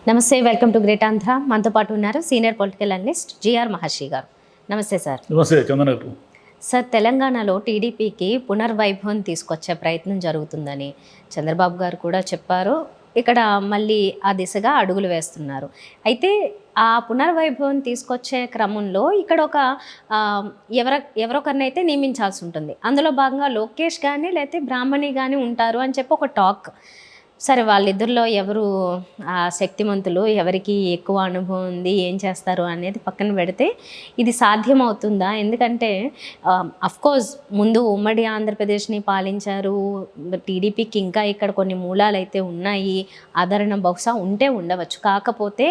నమస్తే, welcome to great Andhra. మనతో పాటు ఉన్నారు సీనియర్ పొలిటికల్ అనలిస్ట్ జిఆర్ మహర్షి గారు. నమస్తే సార్. నమస్తే చందన గారు. సార్, తెలంగాణలో టీడీపీకి పునర్వైభవం తీసుకొచ్చే ప్రయత్నం జరుగుతుందని చంద్రబాబు గారు కూడా చెప్పారు. ఇక్కడ మళ్ళీ ఆ దిశగా అడుగులు వేస్తున్నారు. అయితే ఆ పునర్వైభవం తీసుకొచ్చే క్రమంలో ఇక్కడ ఒక ఎవరొకరినైతే నియమించాల్సి ఉంటుంది. అందులో భాగంగా లోకేష్ కానీ లేకపోతే బ్రాహ్మణి కానీ ఉంటారు అని చెప్పి ఒక టాక్. సరే, వాళ్ళిద్దరిలో ఎవరు శక్తిమంతులు, ఎవరికి ఎక్కువ అనుభవం ఉంది, ఏం చేస్తారు అనేది పక్కన పెడితే ఇది సాధ్యమవుతుందా? ఎందుకంటే అఫ్కోర్స్ ముందు ఉమ్మడి ఆంధ్రప్రదేశ్ని పాలించారు. టీడీపీకి ఇంకా ఇక్కడ కొన్ని మూలాలు అయితే ఉన్నాయి, ఆదరణ బహుశా ఉంటే ఉండవచ్చు. కాకపోతే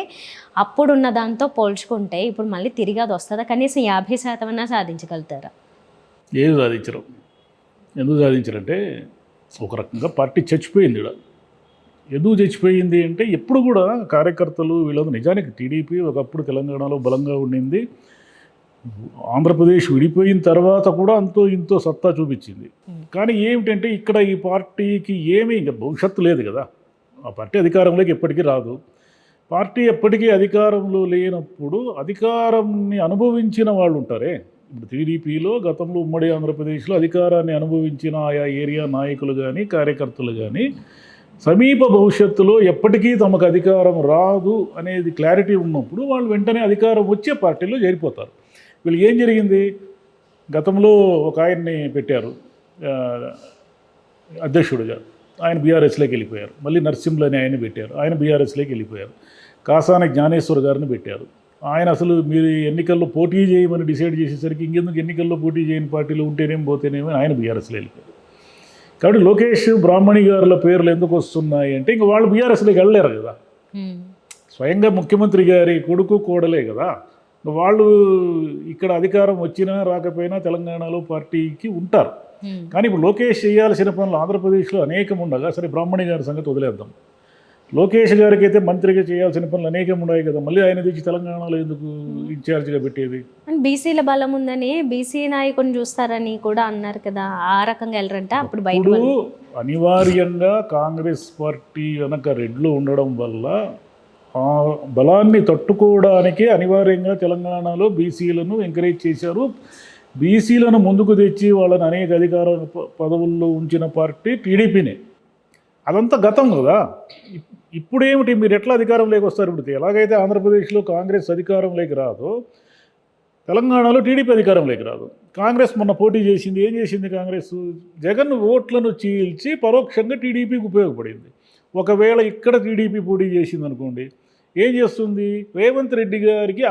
అప్పుడున్న దాంతో పోల్చుకుంటే ఇప్పుడు మళ్ళీ తిరిగి అది వస్తుందా? కనీసం 50% అన్నా సాధించగలుగుతారా? ఏది సాధించరు. ఎందుకు సాధించరంటే ఒక రకంగా పార్టీ చచ్చిపోయింది. ఇక్కడ ఎందుకు చచ్చిపోయింది అంటే ఎప్పుడు కూడా కార్యకర్తలు వీళ్ళందరూ నిజానికి టీడీపీ ఒకప్పుడు తెలంగాణలో బలంగా ఉండింది. ఆంధ్రప్రదేశ్ విడిపోయిన తర్వాత కూడా అంతో ఇంతో సత్తా చూపించింది. కానీ ఏమిటంటే ఇక్కడ ఈ పార్టీకి ఏమీ ఇంకా భవిష్యత్తు లేదు కదా. ఆ పార్టీ అధికారంలోకి ఎప్పటికీ రాదు. పార్టీ ఎప్పటికీ అధికారంలో లేనప్పుడు అధికారాన్ని అనుభవించిన వాళ్ళు ఉంటారే. ఇప్పుడు టీడీపీలో గతంలో ఉమ్మడి ఆంధ్రప్రదేశ్లో అధికారాన్ని అనుభవించిన ఆయా ఏరియా నాయకులు కానీ కార్యకర్తలు కానీ సమీప భవిష్యత్తులో ఎప్పటికీ తమకు అధికారం రాదు అనేది క్లారిటీ ఉన్నప్పుడు వాళ్ళు వెంటనే అధికారం వచ్చే పార్టీలో చేరిపోతారు. వీళ్ళు ఏం జరిగింది, గతంలో ఒక ఆయన్ని పెట్టారు అధ్యక్షుడిగా, ఆయన బీఆర్ఎస్లోకి వెళ్ళిపోయారు. మళ్ళీ నరసింహులు అని ఆయన్ని పెట్టారు, ఆయన బీఆర్ఎస్లోకి వెళ్ళిపోయారు. కాసాని జ్ఞానేశ్వర్ గారిని పెట్టారు. ఆయన అసలు మీరు ఎన్నికల్లో పోటీ చేయమని డిసైడ్ చేసేసరికి ఇంకెందుకు ఎన్నికల్లో పోటీ చేయని పార్టీలు ఉంటేనేం పోతేనేమో ఆయన బీఆర్ఎస్లో వెళ్ళిపోయారు. కాబట్టి లోకేష్ బ్రాహ్మణి గారుల పేర్లు ఎందుకు వస్తున్నాయి అంటే ఇంక వాళ్ళు బీఆర్ఎస్లోకి వెళ్ళలేరు కదా. స్వయంగా ముఖ్యమంత్రి గారి కొడుకు కోడలే కదా. వాళ్ళు ఇక్కడ అధికారం వచ్చినా రాకపోయినా తెలంగాణలో పార్టీకి ఉంటారు. కానీ ఇప్పుడు లోకేష్ చేయాల్సిన పనులు ఆంధ్రప్రదేశ్లో అనేకం ఉండగా, సరే బ్రాహ్మణి గారి సంగతి వదిలేద్దాం. లోకేష్ గారికి అయితే మంత్రిగా చేయాల్సిన పనులు అనేకం ఉన్నాయి కదా. మళ్ళీ ఆయన తెచ్చి తెలంగాణలో ఎందుకు ఇన్ఛార్జిగా పెట్టేది? బీసీల బలం ఉందని బీసీ నాయకుని చూస్తారని కూడా అన్నారు కదా. ఆ రకంగా వెళ్ళరంటే అప్పుడు బయట అనివార్యంగా కాంగ్రెస్ పార్టీ వెనక రెడ్లు ఉండడం వల్ల ఆ బలాన్ని తట్టుకోవడానికి అనివార్యంగా తెలంగాణలో బీసీలను ఎంకరేజ్ చేశారు. బీసీలను ముందుకు తెచ్చి వాళ్ళని అనేక అధికార పదవుల్లో ఉంచిన పార్టీ టీడీపీనే. అదంతా గతం కదా. ఇప్పుడేమిటి, మీరు ఎట్లా అధికారంలోకి వస్తారు? ఇప్పుడు ఎలాగైతే ఆంధ్రప్రదేశ్లో కాంగ్రెస్ అధికారంలోకి రాదో తెలంగాణలో టీడీపీ అధికారంలోకి రాదు. కాంగ్రెస్ మొన్న పోటీ చేసింది, ఏం చేసింది కాంగ్రెస్? జగన్ ఓట్లను చీల్చి పరోక్షంగా టీడీపీకి ఉపయోగపడింది. ఒకవేళ ఇక్కడ టీడీపీ పోటీ చేసింది అనుకోండి, ఏం చేస్తుంది? రేవంత్ రెడ్డి గారికి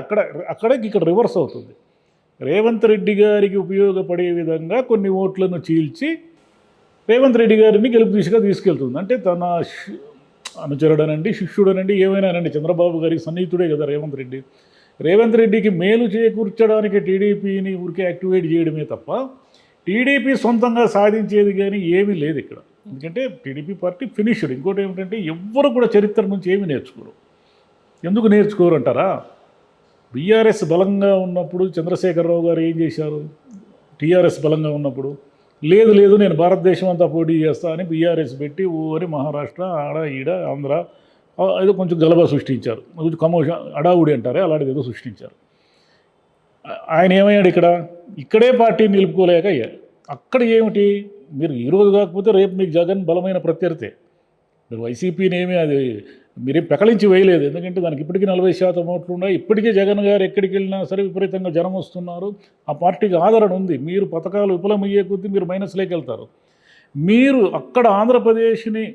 అక్కడికి ఇక్కడ రివర్స్ అవుతుంది. రేవంత్ రెడ్డి గారికి ఉపయోగపడే విధంగా కొన్ని ఓట్లను చీల్చి రేవంత్ రెడ్డి గారిని గెలుపు దిశగా తీసుకెళ్తుంది. అంటే తన అనుచరుడనండి, శిష్యుడనండి, ఏమైనానండి, చంద్రబాబు గారికి సన్నిహితుడే కదా రేవంత్ రెడ్డి. రేవంత్ రెడ్డికి మేలు చేకూర్చడానికి టీడీపీని ఊరికే యాక్టివేట్ చేయడమే తప్ప టీడీపీ సొంతంగా సాధించేది కానీ ఏమీ లేదు ఇక్కడ. ఎందుకంటే టీడీపీ పార్టీ ఫినిష్డ్. ఇంకోటి ఏమిటంటే ఎవ్వరు కూడా చరిత్ర నుంచి ఏమీ నేర్చుకోరు. ఎందుకు నేర్చుకోరు అంటారా? బీఆర్ఎస్ బలంగా ఉన్నప్పుడు చంద్రశేఖరరావు గారు ఏం చేశారు? టీఆర్ఎస్ బలంగా ఉన్నప్పుడు లేదు నేను భారతదేశం అంతా పోటీ చేస్తా అని బీఆర్ఎస్ పెట్టి ఊరి మహారాష్ట్ర ఆడ ఈడ ఆంధ్ర ఏదో కొంచెం గలబా సృష్టించారు. కొంచెం కమోష అడావుడి అంటారే అలాంటిది ఏదో సృష్టించారు. ఆయన ఏమయ్యాడు? ఇక్కడే పార్టీని నిలుపుకోలేక అయ్యారు. అక్కడ ఏమిటి, మీరు ఈరోజు కాకపోతే రేపు మీకు జగన్ బలమైన ప్రత్యర్థి. మీరు వైసీపీని ఏమీ అది మీరేం పెకలించి వేయలేదు. ఎందుకంటే దానికి ఇప్పటికీ 40% ఓట్లు ఉన్నాయి. ఇప్పటికే జగన్ గారు ఎక్కడికి వెళ్ళినా సరే విపరీతంగా జనం వస్తున్నారు. ఆ పార్టీకి ఆదరణ ఉంది. మీరు పథకాలు విఫలమయ్యే కొద్దీ మీరు మైనస్లోకి వెళ్తారు. మీరు అక్కడ ఆంధ్రప్రదేశ్ని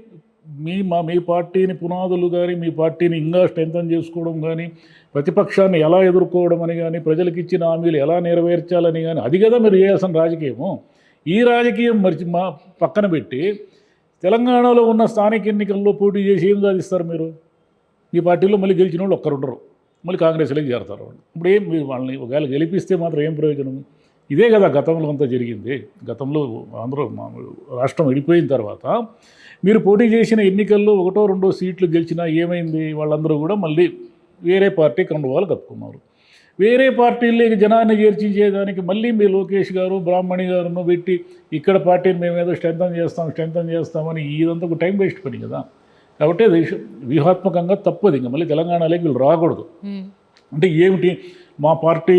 మీ పార్టీని పునాదులు కానీ మీ పార్టీని ఇంకా స్ట్రెంథన్ చేసుకోవడం కానీ ప్రతిపక్షాన్ని ఎలా ఎదుర్కోవడం అని కానీ ప్రజలకు ఇచ్చిన హామీలు ఎలా నెరవేర్చాలని కానీ అది కదా మీరు చేయాల్సిన రాజకీయము. ఈ రాజకీయం మా పక్కన పెట్టి తెలంగాణలో ఉన్న స్థానిక ఎన్నికల్లో పోటీ చేసి ఏం సాధిస్తారు మీరు? మీ పార్టీలో మళ్ళీ గెలిచిన వాళ్ళు ఒక్కరుండరు, మళ్ళీ కాంగ్రెస్లోకి చేరతారు వాళ్ళు. ఇప్పుడు ఏం మీరు వాళ్ళని ఒకవేళ గెలిపిస్తే మాత్రం ఏం ప్రయోజనం? ఇదే కదా గతంలో అంతా జరిగింది. గతంలో రాష్ట్రం విడిపోయిన తర్వాత మీరు పోటీ చేసిన ఎన్నికల్లో 1, 2 సీట్లు గెలిచినా ఏమైంది? వాళ్ళందరూ కూడా మళ్ళీ వేరే పార్టీ కండువాలు కప్పుకున్నారు. వేరే పార్టీల్లోకి జనాన్ని చేర్చించేదానికి మళ్ళీ మీ లోకేష్ గారు బ్రాహ్మణి గారును పెట్టి ఇక్కడ పార్టీని మేము ఏదో స్ట్రెంథన్ చేస్తామని ఇదంతా ఒక టైం వేస్ట్ పని కదా. కాబట్టి అది వ్యూహాత్మకంగా తప్పదు. ఇంకా మళ్ళీ తెలంగాణలోకి వీళ్ళు రాకూడదు. అంటే ఏమిటి, మా పార్టీ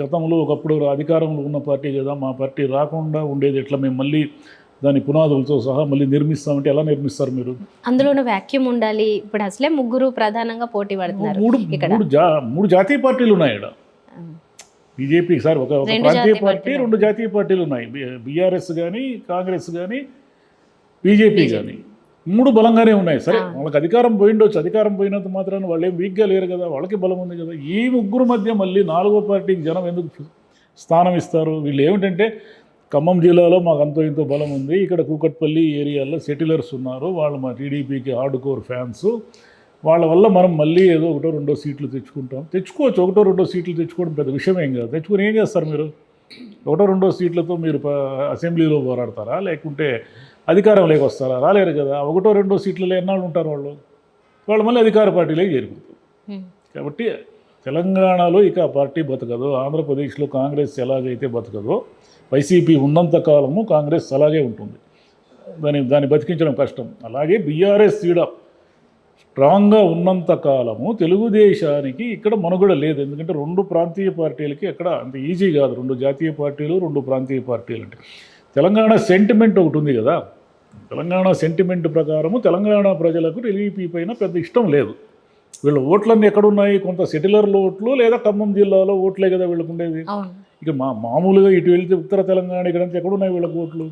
గతంలో ఒకప్పుడు అధికారంలో ఉన్న పార్టీ కదా, మా పార్టీ రాకుండా ఉండేది ఎట్లా, మేము మళ్ళీ దాని పునాదులతో సహా మళ్ళీ నిర్మిస్తామంటే ఎలా నిర్మిస్తారు మీరు? అందులోనూ వ్యాక్యూమ్ ఉండాలి. ఇప్పుడు అసలే ముగ్గురు ప్రధానంగా పోటీ పడుతున్నారు. మూడు జాతీయ పార్టీలు ఉన్నాయి ఇక్కడ. బీజేపీ సార్ ఒక ప్రాంతీయ పార్టీ, రెండు జాతీయ పార్టీలు ఉన్నాయి. బీఆర్ఎస్ కానీ, కాంగ్రెస్ కానీ, బీజేపీ కానీ, మూడు బలంగానే ఉన్నాయి. సరే వాళ్ళకి అధికారం పోయిండొచ్చు, అధికారం పోయినంత మాత్రాన వాళ్ళు ఏం వీక్గా లేరు కదా, వాళ్ళకి బలం ఉంది కదా. ఈ ముగ్గురు మధ్య మళ్ళీ నాలుగో పార్టీకి జనం ఎందుకు స్థానం ఇస్తారు? వీళ్ళు ఏమిటంటే ఖమ్మం జిల్లాలో మాకు అంతో ఇంతో బలం ఉంది, ఇక్కడ కూకట్పల్లి ఏరియాలో సెటిలర్స్ ఉన్నారు, వాళ్ళు మా టీడీపీకి హార్డ్ కోర్ ఫ్యాన్స్, వాళ్ళ వల్ల మనం మళ్ళీ ఏదో ఒకటో రెండో సీట్లు తెచ్చుకోవచ్చు. ఒకటో రెండో సీట్లు తెచ్చుకోవడం పెద్ద విషయం ఏం కాదు. తెచ్చుకొని ఏం చేస్తారు మీరు? ఒకటో రెండో సీట్లతో మీరు అసెంబ్లీలో పోరాడతారా, లేకుంటే అధికారంలోకి వస్తారా? రాలేరు కదా. ఒకటో రెండో సీట్లలో ఎన్నాళ్ళు ఉంటారు వాళ్ళు మళ్ళీ అధికార పార్టీలోకి చేరుకుంటారు. కాబట్టి తెలంగాణలో ఇక ఆ పార్టీ బతకదు. ఆంధ్రప్రదేశ్లో కాంగ్రెస్ ఎలాగైతే బతకదో, వైసీపీ ఉన్నంత కాలము కాంగ్రెస్ అలాగే ఉంటుంది. దాన్ని బతికించడం కష్టం. అలాగే బీఆర్ఎస్ ఈడ స్ట్రాంగ్గా ఉన్నంత కాలము తెలుగుదేశానికి ఇక్కడ మనుగడ లేదు. ఎందుకంటే రెండు ప్రాంతీయ పార్టీలకి ఎక్కడ అంత ఈజీ కాదు. రెండు జాతీయ పార్టీలు, రెండు ప్రాంతీయ పార్టీలు అంటే తెలంగాణ సెంటిమెంట్ ఒకటి ఉంది కదా. తెలంగాణ సెంటిమెంట్ ప్రకారము తెలంగాణ ప్రజలకు టీడీపీ పైన పెద్ద ఇష్టం లేదు. వీళ్ళ ఓట్లన్నీ ఎక్కడున్నాయి? కొంత సెటిలర్ల ఓట్లు లేదా ఖమ్మం జిల్లాలో ఓట్లే కదా వీళ్ళకు ఉండేది. ఇక మామూలుగా ఇటు వెళ్తే ఉత్తర తెలంగాణ ఇక్కడంతా ఎక్కడున్నాయి వీళ్ళకి ఓట్లు?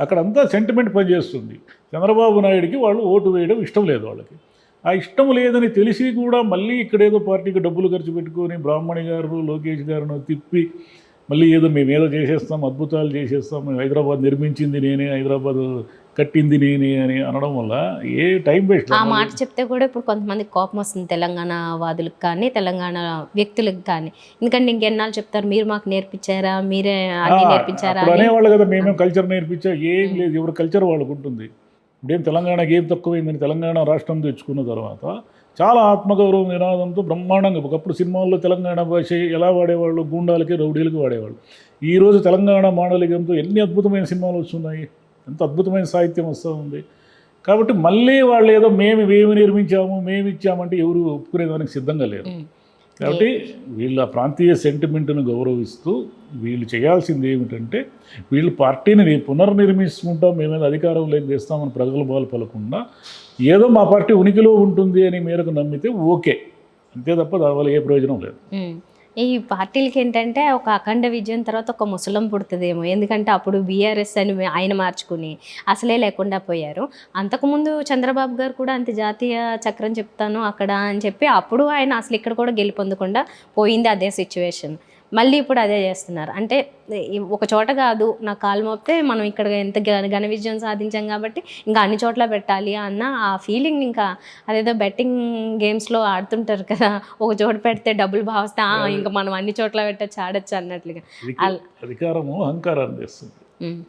అక్కడంతా సెంటిమెంట్ పనిచేస్తుంది. చంద్రబాబు నాయుడికి వాళ్ళు ఓటు వేయడం ఇష్టం లేదు వాళ్ళకి. ఆ ఇష్టం లేదని తెలిసి కూడా మళ్ళీ ఇక్కడేదో పార్టీకి డబ్బులు ఖర్చు పెట్టుకొని బ్రాహ్మణి గారు, లోకేష్ గారును తిప్పి మళ్ళీ మేమేదో చేసేస్తాం, అద్భుతాలు చేసేస్తాం, హైదరాబాద్ నిర్మించింది నేనే, హైదరాబాద్ కట్టింది నేనే అని అనడం వల్ల ఏ టైం వేస్ట్. ఆ మాట చెప్తే కూడా ఇప్పుడు కొంతమంది కోపం వస్తుంది, తెలంగాణ వాదులకు కానీ తెలంగాణ వ్యక్తులకు కానీ. ఎందుకంటే ఇంకెన్నాళ్ళు చెప్తారు, మీరు మాకు నేర్పించారా, మీరే అన్ని నేర్పించారా అనేవాళ్ళు కదా. మేమేం కల్చర్ నేర్పించా? ఏం లేదు, ఎవరు కల్చర్ వాళ్ళకు ఉంటుంది. ఇప్పుడేం తెలంగాణకి ఏం తక్కువైందని తెలంగాణ రాష్ట్రం తెచ్చుకున్న తర్వాత చాలా ఆత్మగౌరవ నినాదంతో బ్రహ్మాండంగా, ఒకప్పుడు సినిమాల్లో తెలంగాణ భాష ఎలా వాడేవాళ్ళు? గూండాలకి, రౌడీలకి వాడేవాళ్ళు. ఈరోజు తెలంగాణ మాండలికంతో ఎన్ని అద్భుతమైన సినిమాలు వస్తున్నాయి, ఎంత అద్భుతమైన సాహిత్యం వస్తూ ఉంది. కాబట్టి మళ్ళీ వాళ్ళు ఏదో మేము నిర్మించాము, మేము ఇచ్చామంటే ఎవరు ఒప్పుకునేదానికి సిద్ధంగా లేరు. కాబట్టి వీళ్ళ ప్రాంతీయ సెంటిమెంట్ను గౌరవిస్తూ వీళ్ళు చేయాల్సింది ఏమిటంటే, వీళ్ళు పార్టీని పునర్నిర్మించుకుంటాం, మేమేదో అధికారంలోకి తెస్తామని ప్రగల్భాలు పలకుండా ఏదో మా పార్టీ ఉనికిలో ఉంటుంది అని మేరకు నమ్మితే ఓకే, అంతే తప్ప దానివల్ల ఏ ప్రయోజనం లేదు. ఈ పార్టీలకి ఏంటంటే ఒక అఖండ విజయం తర్వాత ఒక ముసలం పుడుతుందేమో. ఎందుకంటే అప్పుడు బీఆర్ఎస్ అని ఆయన మార్చుకుని అసలే లేకుండా పోయారు. అంతకుముందు చంద్రబాబు గారు కూడా అంతే, జాతీయ చక్రం చెప్తాను అక్కడ అని చెప్పి అప్పుడు ఆయన అసలు ఇక్కడ కూడా గెలుపొందకుండా పోయింది అదే సిచ్యువేషన్. మళ్ళీ ఇప్పుడు అదే చేస్తున్నారు. అంటే ఒక చోట కాదు, నా కాలు మోపితే మనం ఇక్కడ ఎంత ఘన విజయం సాధించాం కాబట్టి ఇంకా అన్ని చోట్ల పెట్టాలి అన్న ఆ ఫీలింగ్. ఇంకా అదేదో బెట్టింగ్ గేమ్స్లో ఆడుతుంటారు కదా, ఒక చోట పెడితే డబ్బులు భావిస్తే ఇంకా మనం అన్ని చోట్ల పెట్టచ్చు, ఆడచ్చు అన్నట్లుగా. అధికారము అహంకారాన్ని తెస్తుంది.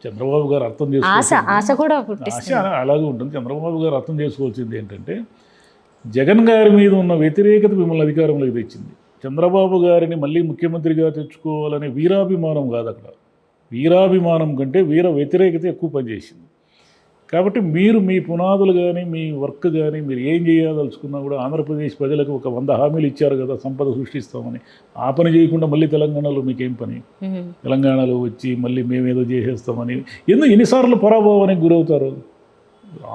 చంద్రబాబు గారు అర్థం చేసుకోవాలి, ఆశ కూడా పుట్టిస్తుంది. ఆశ అలాగే ఉంటుంది. చంద్రబాబు గారు అర్థం చేసుకోవాల్సింది ఏంటంటే, జగన్ గారి మీద ఉన్న వ్యతిరేకత మిమ్మల్ని అధికారంలోకి తెచ్చింది. చంద్రబాబు గారిని మళ్ళీ ముఖ్యమంత్రిగా తెచ్చుకోవాలనే వీరాభిమానం కాదు అక్కడ. వీరాభిమానం కంటే వీర వ్యతిరేకత ఎక్కువ పనిచేసింది. కాబట్టి మీరు మీ పునాదులు కానీ, మీ వర్క్ కానీ, మీరు ఏం చేయాదలుచుకున్నా కూడా ఆంధ్రప్రదేశ్ ప్రజలకు ఒక 100 హామీలు ఇచ్చారు కదా, సంపద సృష్టిస్తామని. ఆ పని చేయకుండా మళ్ళీ తెలంగాణలో మీకేం పని? తెలంగాణలో వచ్చి మళ్ళీ మేమేదో చేసేస్తామని ఎన్నిసార్లు పరాభవానికి గురవుతారు?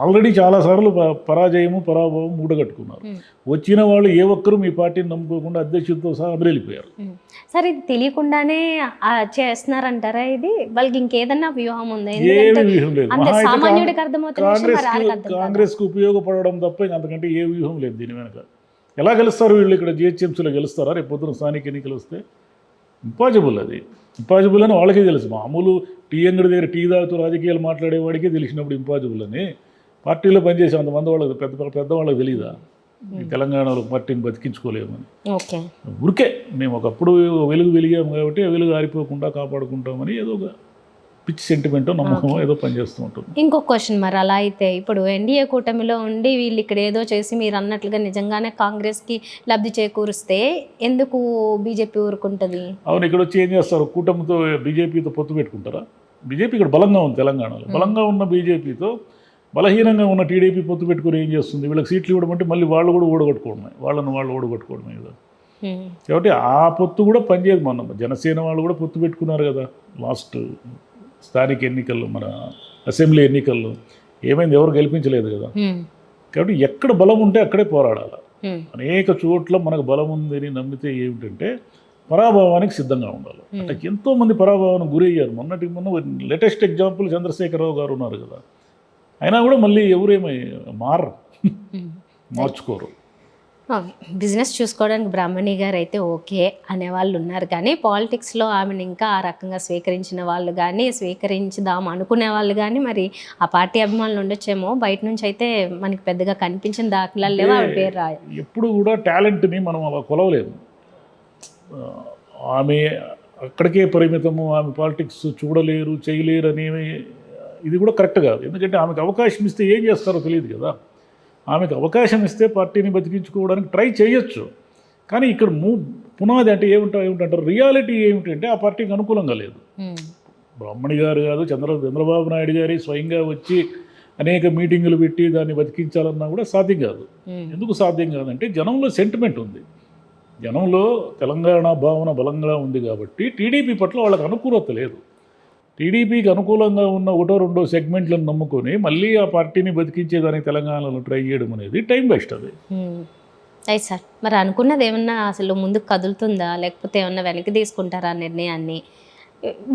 ఆల్రెడీ చాలాసార్లు పరాభవం మూటగట్టుకున్నారు. వచ్చిన వాళ్ళు ఏ ఒక్కరు మీ పార్టీని నమ్ముకోకుండా అధ్యక్షుడితో సహా అమరెళ్ళిపోయారు. సరే, ఇది తెలియకుండానే చేస్తున్నారంటారా? ఇది వాళ్ళకి ఇంకేదన్నా వ్యూహం ఉందా? ఏమి వ్యూహం లేదు. సామాన్యుడికి అర్థమవుతుంది, కాంగ్రెస్కి ఉపయోగపడడం తప్ప అంతకంటే ఏ వ్యూహం లేదు దీని వెనక. ఎలా గెలుస్తారు వీళ్ళు? ఇక్కడ జిహెచ్ఎంసీలో గెలుస్తారా? రేపు పొద్దున స్థానిక ఎన్నికలు వస్తే ఇంపాసిబుల్. అది ఇంపాసిబుల్ అని వాళ్ళకే తెలుసు. మామూలు టీ అంగడి దగ్గర టీ తాగుతూ రాజకీయాలు మాట్లాడేవాడికే తెలిసినప్పుడు ఇంపాసిబుల్ అని, పార్టీలో పనిచేసే అంతమంది వాళ్ళకి పెద్దవాళ్ళకి తెలియదా తెలంగాణలో పార్టీని బతికించుకోలేమని? ఊరికే మేము ఒకప్పుడు వెలుగు వెలిగాము కాబట్టి ఆ వెలుగు ఆరిపోకుండా కాపాడుకుంటామని ఏదో ఒక పిచ్చి సెంటిమెంట్, నమ్మకం ఏదో పనిచేస్తూ ఉంటుంది. ఇంకొక క్వశ్చన్, మరి అలా అయితే ఇప్పుడు ఎన్డీఏ కూటమిలో ఉండి వీళ్ళు ఇక్కడ ఏదో చేసి మీరు అన్నట్లుగా నిజంగానే కాంగ్రెస్కి లబ్ధి చేకూరుస్తే ఎందుకు బీజేపీ ఊరుకుంటుంది? అవును, ఇక్కడ వచ్చి ఏం చేస్తారు? కూటమితో బీజేపీతో పొత్తు పెట్టుకుంటారా? బీజేపీ ఇక్కడ బలంగా ఉంది తెలంగాణలో. బలంగా ఉన్న బీజేపీతో బలహీనంగా ఉన్న టీడీపీ పొత్తు పెట్టుకుని ఏం చేస్తుంది, వీళ్ళకి సీట్లు ఇవ్వడం అంటే మళ్ళీ వాళ్ళు కూడా ఓడగొట్టుకోవడమే, వాళ్ళు ఓడగొట్టుకోవడమే కదా. కాబట్టి ఆ పొత్తు కూడా పనిచేయదు. మన జనసేన వాళ్ళు కూడా పొత్తు పెట్టుకున్నారు కదా లాస్ట్ స్థానిక ఎన్నికల్లో, మన అసెంబ్లీ ఎన్నికల్లో ఏమైంది, ఎవరు గెలిపించలేదు కదా. కాబట్టి ఎక్కడ బలం ఉంటే అక్కడే పోరాడాలి. అనేక చోట్ల మనకు బలం ఉందని నమ్మితే ఏమిటంటే పరాభవానికి సిద్ధంగా ఉండాలి. అంటే ఎంతోమంది పరాభవానికి గురయ్యారు. మొన్న లేటెస్ట్ ఎగ్జాంపుల్ చంద్రశేఖరరావు గారు ఉన్నారు కదా, అయినా కూడా మళ్ళీ ఎవరేమీ మార్చుకోరు. బిజినెస్ చూసుకోవడానికి బ్రాహ్మణి గారు అయితే ఓకే అనేవాళ్ళు ఉన్నారు, కానీ పాలిటిక్స్లో ఆమెను ఇంకా ఆ రకంగా స్వీకరించిన వాళ్ళు కానీ స్వీకరించుదాం అనుకునే వాళ్ళు కానీ మరి ఆ పార్టీ అభిమానులు ఉండొచ్చేమో. బయట నుంచి అయితే మనకి పెద్దగా కనిపించిన దాఖలాలు లేవు ఆవిడ పేరు రాయ. ఎప్పుడు కూడా టాలెంట్ని మనం అలా కొలవలేము. ఆమె అక్కడికే పరిమితము, ఆమె పాలిటిక్స్ చూడలేరు చేయలేరు అనేవి ఇది కూడా కరెక్ట్ కాదు. ఎందుకంటే ఆమెకు అవకాశం ఇస్తే ఏం చేస్తారో తెలియదు కదా. ఆమెకు అవకాశం ఇస్తే పార్టీని బతికించుకోవడానికి ట్రై చేయొచ్చు, కానీ ఇక్కడ పునాది అంటే ఏమిటంటారు, రియాలిటీ ఏమిటంటే ఆ పార్టీకి అనుకూలంగా లేదు. బ్రాహ్మణి గారు కాదు, చంద్రబాబు నాయుడు గారి స్వయంగా వచ్చి అనేక మీటింగులు పెట్టి దాన్ని బతికించాలన్నా కూడా సాధ్యం కాదు. ఎందుకు సాధ్యం కాదంటే జనంలో సెంటిమెంట్ ఉంది, జనంలో తెలంగాణ భావన బలంగా ఉంది కాబట్టి టీడీపీ పట్ల వాళ్ళకి అనుకూలత లేదు. టీడీపీకి అనుకూలంగా ఉన్న ఒకటో రెండో సెగ్మెంట్లను నమ్ముకొని మళ్ళీ ఆ పార్టీని బతికించేదానికి తెలంగాణలో ట్రై చేయడం అనేది టైం వేస్ట్. అది అయితే సార్ మరి అనుకున్నది ఏమన్నా అసలు ముందుకు కదులుతుందా, లేకపోతే ఏమన్నా వెనక్కి తీసుకుంటారా నిర్ణయాన్ని,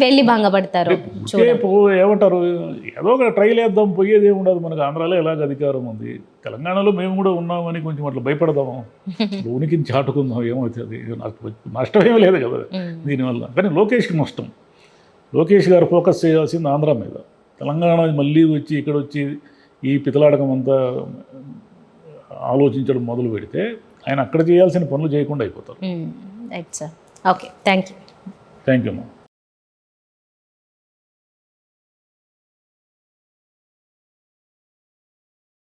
వెళ్ళి భంగపడతారు? ఏమంటారు, ఏదో ఒక ట్రైల్ వేద్దాం, పోయేది ఏముండదు. మనకు ఆంధ్రాలో ఎలాగ అధికారం ఉంది, తెలంగాణలో మేము కూడా ఉన్నామని కొంచెం అట్లా భయపడదాము, ఉనికిని చాటుకుందాం, ఏమవుతుంది, నష్టమేమీ లేదు కదా దీనివల్ల. కానీ లోకేష్కి నష్టం. లోకేష్ గారు ఫోకస్ చేయాల్సింది ఆంధ్ర మీద. తెలంగాణ మళ్ళీ వచ్చి ఇక్కడ వచ్చి ఈ పితలాడకం అంతా ఆలోచించడం మొదలు పెడితే ఆయన అక్కడ చేయాల్సిన పనులు చేయకుండా అయిపోతారు. Right sir, okay, thank you. Thank you అమ్మా.